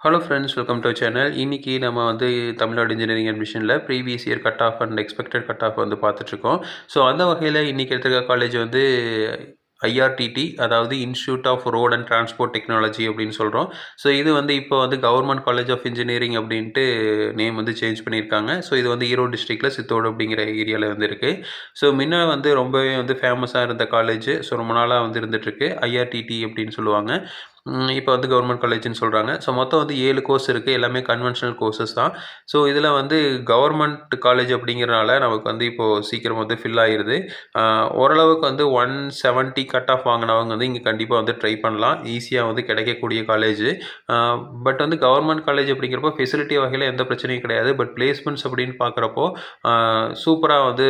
Hello friends, welcome to channel. இன்றைக்கி நம்ம வந்து தமிழ்நாடு இன்ஜினியரிங் அட்மிஷனில் previous year cut off and expected cut off வந்து பார்த்துட்ருக்கோம். ஸோ அந்த வகையில் இன்றைக்கி எடுத்துருக்க காலேஜ் வந்து ஐஆர்டிடி, அதாவது institute of road and transport technology அப்படின்னு சொல்கிறோம். ஸோ இது வந்து இப்போ வந்து கவர்மெண்ட் காலேஜ் ஆஃப் இன்ஜினியரிங் அப்படின்ட்டு நேம் வந்து சேஞ்ச் பண்ணியிருக்காங்க. ஸோ இது வந்து ஈரோடு டிஸ்ட்ரிக்டில் சித்தோடு அப்படிங்கிற ஏரியாவில் வந்து இருக்குது. ஸோ முன்ன வந்து ரொம்பவே வந்து ஃபேமஸாக இருந்த காலேஜ். ஸோ ரொம்ப நாளாக வந்து இருந்துகிட்ருக்கு. ஐஆர்டிடி அப்படின்னு சொல்லுவாங்க. இப்போ வந்து கவர்மெண்ட் காலேஜ்னு சொல்கிறாங்க. ஸோ மொத்தம் வந்து 7 கோர்ஸ் இருக்குது. எல்லாமே கன்வென்ஷனல் கோர்சஸ் தான். ஸோ இதில் வந்து கவர்மெண்ட் காலேஜ் அப்படிங்கிறனால நமக்கு வந்து இப்போது சீக்கிரம் வந்து ஃபில் ஆகிடுது. ஓரளவுக்கு வந்து 170 கட் ஆஃப் வாங்கினவங்க வந்து இங்கே கண்டிப்பாக வந்து ட்ரை பண்ணலாம். ஈஸியாக வந்து கிடைக்கக்கூடிய காலேஜ். பட் வந்து கவர்மெண்ட் காலேஜ் அப்படிங்கிறப்போ ஃபெசிலிட்டி வகையில் எந்த பிரச்சனையும் கிடையாது. பட் பிளேஸ்மெண்ட்ஸ் அப்படின்னு பார்க்குறப்போ சூப்பராக வந்து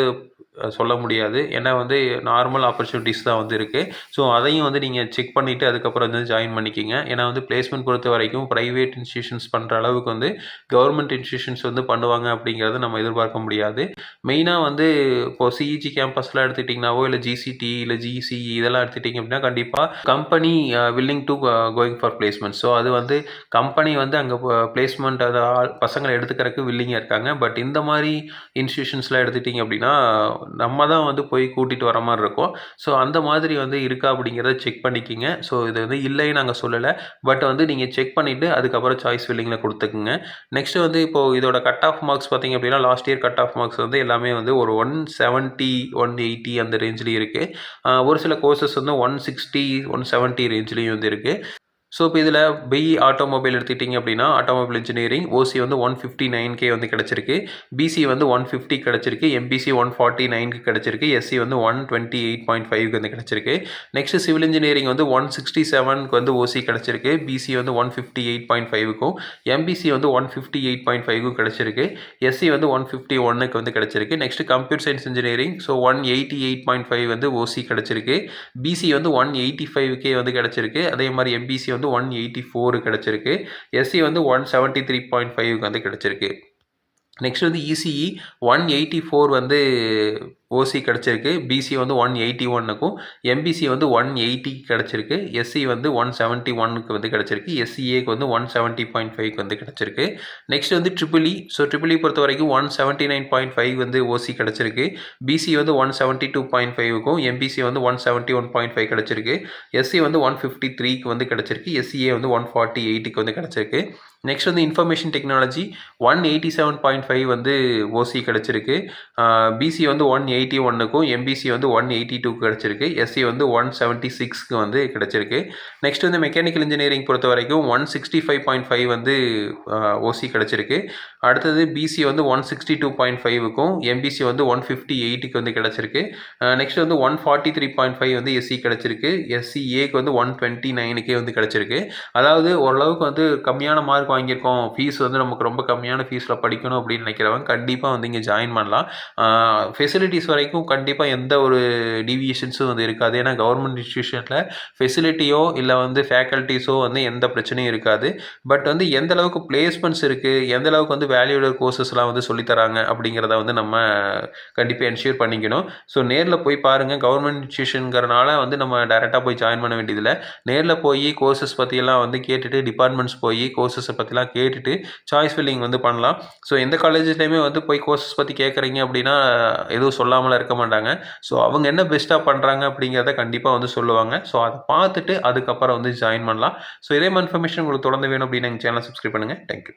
சொல்ல முடியாது. ஏன்னா வந்து நார்மல் ஆப்பர்ச்சுனிட்டிஸ் தான் வந்து இருக்குது. ஸோ அதையும் வந்து நீங்கள் செக் பண்ணிவிட்டு அதுக்கப்புறம் வந்து ஜாயின் பண்ணிக்கிங்க. ஏன்னா வந்து பிளேஸ்மெண்ட் பொறுத்த வரைக்கும் ப்ரைவேட் இன்ஸ்டியூஷன்ஸ் பண்ணுற அளவுக்கு வந்து கவர்மெண்ட் இன்ஸ்டியூஷன்ஸ் வந்து பண்ணுவாங்க அப்படிங்கிறத நம்ம எதிர்பார்க்க முடியாது. மெயினாக வந்து இப்போது சிஇஜி கேம்பஸ்லாம் எடுத்துக்கிட்டிங்கனாவோ இல்லை ஜிசிடி இல்லை ஜிசிஇ இதெல்லாம் எடுத்துக்கிட்டிங்க அப்படின்னா கண்டிப்பாக company willing to going for placement. So அது வந்து கம்பெனி வந்து அங்கே பிளேஸ்மெண்ட் அதை பசங்களை எடுத்துக்கிறதுக்கு வில்லிங்காக இருக்காங்க. பட் இந்த மாதிரி இன்ஸ்டியூஷன்ஸ்லாம் எடுத்துக்கிட்டிங்க அப்படின்னா நம்ம தான் வந்து போய் கூட்டிகிட்டு வர மாதிரி இருக்கும். ஸோ அந்த மாதிரி வந்து இருக்கா அப்படிங்கிறத செக் பண்ணிக்கிங்க. ஸோ இது வந்து இல்லைன்னு நாங்கள் சொல்லலை. பட் வந்து நீங்கள் செக் பண்ணிவிட்டு அதுக்கப்புறம் சாய்ஸ் ஃபில்லிங்கில் கொடுத்துக்குங்க. நெக்ஸ்ட்டு வந்து இப்போது இதோட கட் ஆஃப் மார்க்ஸ் பார்த்திங்க அப்படின்னா last year cut off marks வந்து எல்லாமே வந்து ஒரு 170 180 அந்த ரேஞ்சிலையும் இருக்குது. ஒரு சில கோர்சஸ் வந்து 160 170 ரேஞ்சிலையும் வந்து இருக்குது. ஸோ இப்போ இதில் பிஇ ஆட்டோமொபைல் எடுத்துக்கிட்டிங்க அப்படின்னா ஆட்டோமொபைல் இன்ஜினியரிங் ஓசி வந்து 159K வந்து கிடச்சிருக்கு. பிசி வந்து 150 கிடச்சிருக்கு. எம்பிசி 149க்கு கிடச்சிருக்கு. எஸ்சி வந்து 128.5க்கு வந்து கிடச்சிருக்கு. நெக்ஸ்ட்டு சிவில் இன்ஜினியரிங் வந்து 167க்கு வந்து ஓசி கிடச்சிருக்கு. பிசி வந்து 158.5க்கும் எம்பிசி வந்து 158.5க்கும் கிடச்சிருக்கு. எஸ்சி வந்து 151க்கு வந்து கிடச்சிருக்கு. Next computer science engineering so 188.5 வந்து ஓசி கிடச்சிருக்கு. பிசி வந்து 185K வந்து கிடச்சிருக்கு. அதே மாதிரி எம்பிசி வந்து 184 கிடச்சிருக்கு. எஸ்சி வந்து 173.5 வந்து கிடச்சிருக்கு. நெக்ஸ்ட் வந்து இசிஇ 184 வந்து ஓசி கிடச்சிருக்கு. பிசி வந்து 181க்கும் எம்பிசி வந்து 180 கிடச்சிருக்கு. எஸ்சி வந்து 171க்கு வந்து கிடச்சிருக்கு. எஸ்சிஏக்கு வந்து 170.5க்கு வந்து கிடச்சிருக்கு. நெக்ஸ்ட் வந்து ட்ரிபிள்இ. ஸோ ட்ரிபிள்இ பொறுத்த வரைக்கும் 179.5 வந்து ஓசி கிடச்சிருக்கு. பிசி வந்து 172.5க்கும் எம்பிசி வந்து 171.5 கிடச்சிருக்கு. எஸ்சி வந்து 153க்கு வந்து கிடச்சிருக்கு. எஸ்சிஏ வந்து 148க்கு வந்து கிடச்சிருக்கு. நெக்ஸ்ட் வந்து இன்ஃபர்மேஷன் டெக்னாலஜி 187.5 வந்து ஓசி கிடச்சிருக்கு. பிசி வந்து 181க்கும் எம்பிசி வந்து 182க்கு கிடச்சிருக்கு. எஸ்சி வந்து 176க்கு வந்து கிடச்சிருக்கு. நெக்ஸ்ட் வந்து மெக்கானிக்கல் இன்ஜினியரிங் பொறுத்த வரைக்கும் 165.5 வந்து ஓசி கிடச்சிருக்கு. அடுத்தது பிசி வந்து 162.5க்கும் எம்பிசி வந்து 158க்கு வந்து கிடச்சிருக்கு. நெக்ஸ்ட் வந்து 143.5 வந்து எஸ்சி கிடச்சிருக்கு. எஸ்சிஏக்கு வந்து 129க்கே வந்து கிடச்சிருக்கு. அதாவது ஓரளவுக்கு வந்து கம்மியான மார்க் வாங்கியிருக்கோம், ஃபீஸ் வந்து நமக்கு ரொம்ப கம்மியான ஃபீஸில் படிக்கணும் அப்படின்னு நினைக்கிறவங்க கண்டிப்பாக வந்து இங்கே ஜாயின் பண்ணலாம். ஃபெசிலிட்டிஸ் வரைக்கும் கண்டிப்பாக எந்த ஒரு டீவியேஷன்ஸும் வந்து இருக்காது. ஏன்னா கவர்மெண்ட் இன்ஸ்டியூஷனில் ஃபெசிலிட்டியோ இல்லை வந்து ஃபேக்கல்ட்டிஸோ வந்து எந்த பிரச்சனையும் இருக்காது. பட் வந்து எந்த அளவுக்கு பிளேஸ்மெண்ட்ஸ் இருக்குது, எந்த அளவுக்கு வந்து வேல்யூட கோர்சஸ்லாம் வந்து சொல்லித்தராங்க அப்படிங்கிறத வந்து நம்ம கண்டிப்பாக என்ஷூர் பண்ணிக்கணும். ஸோ நேரில் போய் பாருங்கள். கவர்மெண்ட் இன்ஸ்டியூஷனுங்கிறனால வந்து நம்ம டேரெக்டாக போய் ஜாயின் பண்ண வேண்டியதில்லை. நேரில் போய் கோர்சஸ் பற்றியெல்லாம் வந்து கேட்டுட்டு டிபார்ட்மெண்ட்ஸ் போய் கோர்சஸை பற்றிலாம் கேட்டுட்டு சாய்ஸ் ஃபில்லிங் வந்து பண்ணலாம். ஸோ எந்த காலேஜஸ்லையுமே வந்து போய் கோர்சஸ் பற்றி கேட்குறீங்க அப்படின்னா எதுவும் சொல்லாமலாம் இருக்க மாட்டாங்க. ஸோ அவங்க என்ன பெஸ்ட்டாக பண்ணுறாங்க அப்படிங்கிறத கண்டிப்பாக வந்து சொல்லுவாங்க. ஸோ அதை பார்த்துட்டு அதுக்கப்புறம் வந்து ஜாயின் பண்ணலாம். ஸோ இதே மாதிரி இன்ஃபர்மேஷன் உங்களுக்கு தொடர்ந்து வேணும் அப்படின்னு எங்கள் சேனலை சப்ஸ்கிரைப் பண்ணுங்கள். தேங்க்யூ.